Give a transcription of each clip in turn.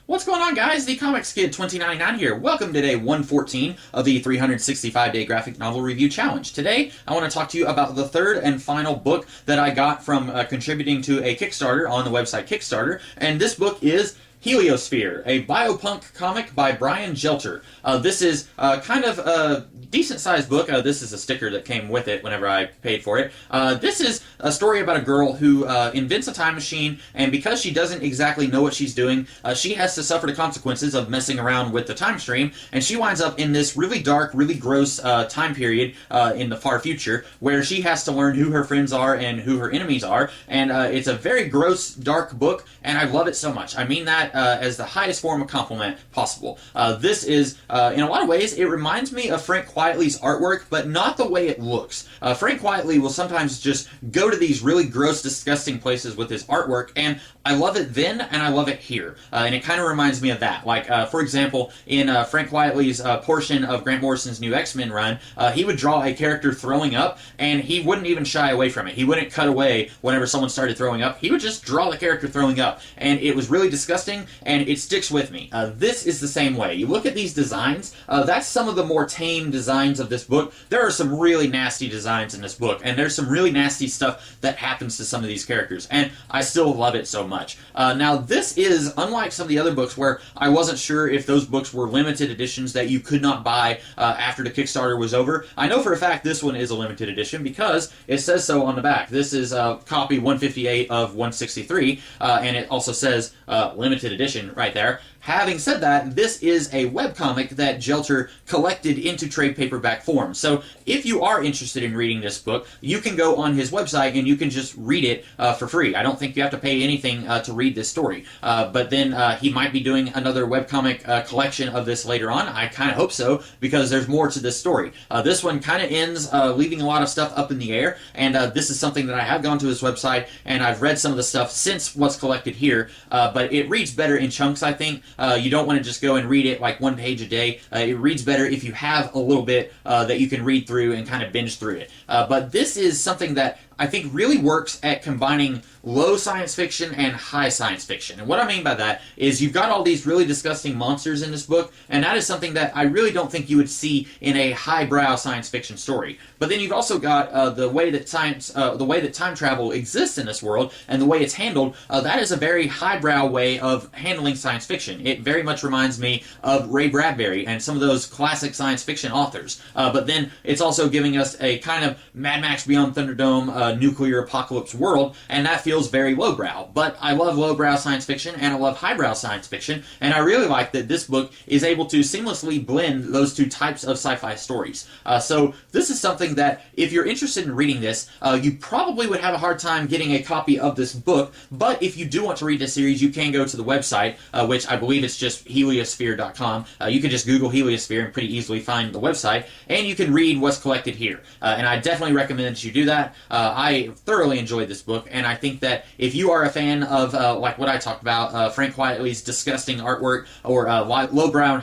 What's going on, guys? The Comics Kid 2099 here. Welcome to day 114 of the 365-day graphic novel review challenge. Today, I want to talk to you about the third and final book that I got from contributing to a Kickstarter on the website Kickstarter, and this book is Heliosphere, a biopunk comic by Brian Jelter. This is kind of a decent-sized book. This is a sticker that came with it whenever I paid for it. This is a story about a girl who invents a time machine, and because she doesn't exactly know what she's doing, she has to suffer the consequences of messing around with the time stream, and she winds up in this really dark, really gross time period in the far future, where she has to learn who her friends are and who her enemies are, and it's a very gross, dark book, and I love it so much. I mean that as the highest form of compliment possible. This is, in a lot of ways, it reminds me of Frank Quietly's artwork, but not the way it looks. Frank Quietly will sometimes just go to these really gross, disgusting places with his artwork, and I love it then, and I love it here. And it kind of reminds me of that. Like, for example, in Frank Quietly's portion of Grant Morrison's new X-Men run, he would draw a character throwing up, and he wouldn't even shy away from it. He wouldn't cut away whenever someone started throwing up. He would just draw the character throwing up, and it was really disgusting, and it sticks with me. This is the same way. You look at these designs, that's some of the more tame designs of this book. There are some really nasty designs in this book, and there's some really nasty stuff that happens to some of these characters, and I still love it so much. Now, this is unlike some of the other books where I wasn't sure if those books were limited editions that you could not buy after the Kickstarter was over. I know for a fact this one is a limited edition because it says so on the back. This is copy 158 of 163, and it also says limited edition right there. Having said that, this is a webcomic that Jelter collected into trade paperback form. So if you are interested in reading this book, you can go on his website and you can just read it for free. I don't think you have to pay anything to read this story. But then he might be doing another webcomic collection of this later on. I kind of hope so, because there's more to this story. This one kind of ends leaving a lot of stuff up in the air, and this is something that I have gone to his website, and I've read some of the stuff since what's collected here, but it reads better in chunks, I think. You don't want to just go and read it like one page a day. It reads better if you have a little bit that you can read through and kind of binge through it. But this is something that I think really works at combining low science fiction and high science fiction. And what I mean by that is you've got all these really disgusting monsters in this book, and that is something that I really don't think you would see in a highbrow science fiction story. But then you've also got the way that time travel exists in this world, and the way it's handled. That is a very highbrow way of handling science fiction. It very much reminds me of Ray Bradbury and some of those classic science fiction authors. But then it's also giving us a kind of Mad Max Beyond Thunderdome nuclear apocalypse world, and that feels very lowbrow. But I love lowbrow science fiction, and I love highbrow science fiction, and I really like that this book is able to seamlessly blend those two types of sci-fi stories. So this is something that, if you're interested in reading this, you probably would have a hard time getting a copy of this book, but if you do want to read this series, you can go to the website, which I believe it's just heliosphere.com. You can just Google Heliosphere and pretty easily find the website, and you can read what's collected here. And I definitely recommend that you do that. I thoroughly enjoyed this book, and I think that if you are a fan of, like what I talked about, Frank Quietly's disgusting artwork, or lowbrow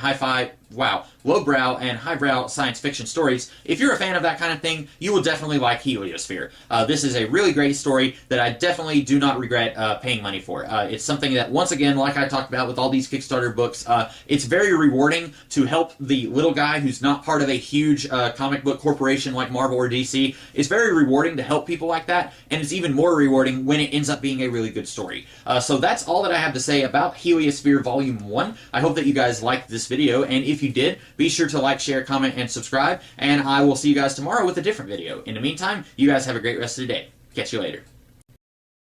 and highbrow science fiction stories, if you're a fan of that kind of thing, you will definitely like Heliosphere. This is a really great story that I definitely do not regret paying money for. It's something that, once again, like I talked about with all these Kickstarter books, it's very rewarding to help the little guy who's not part of a huge comic book corporation like Marvel or DC. It's very rewarding to help people like that, and it's even more rewarding when it ends up being a really good story. So that's all that I have to say about Heliosphere Volume 1. I hope that you guys liked this video, and if you did, be sure to like, share, comment, and subscribe, and I will see you guys tomorrow with a different video. In the meantime, you guys have a great rest of the day. Catch you later.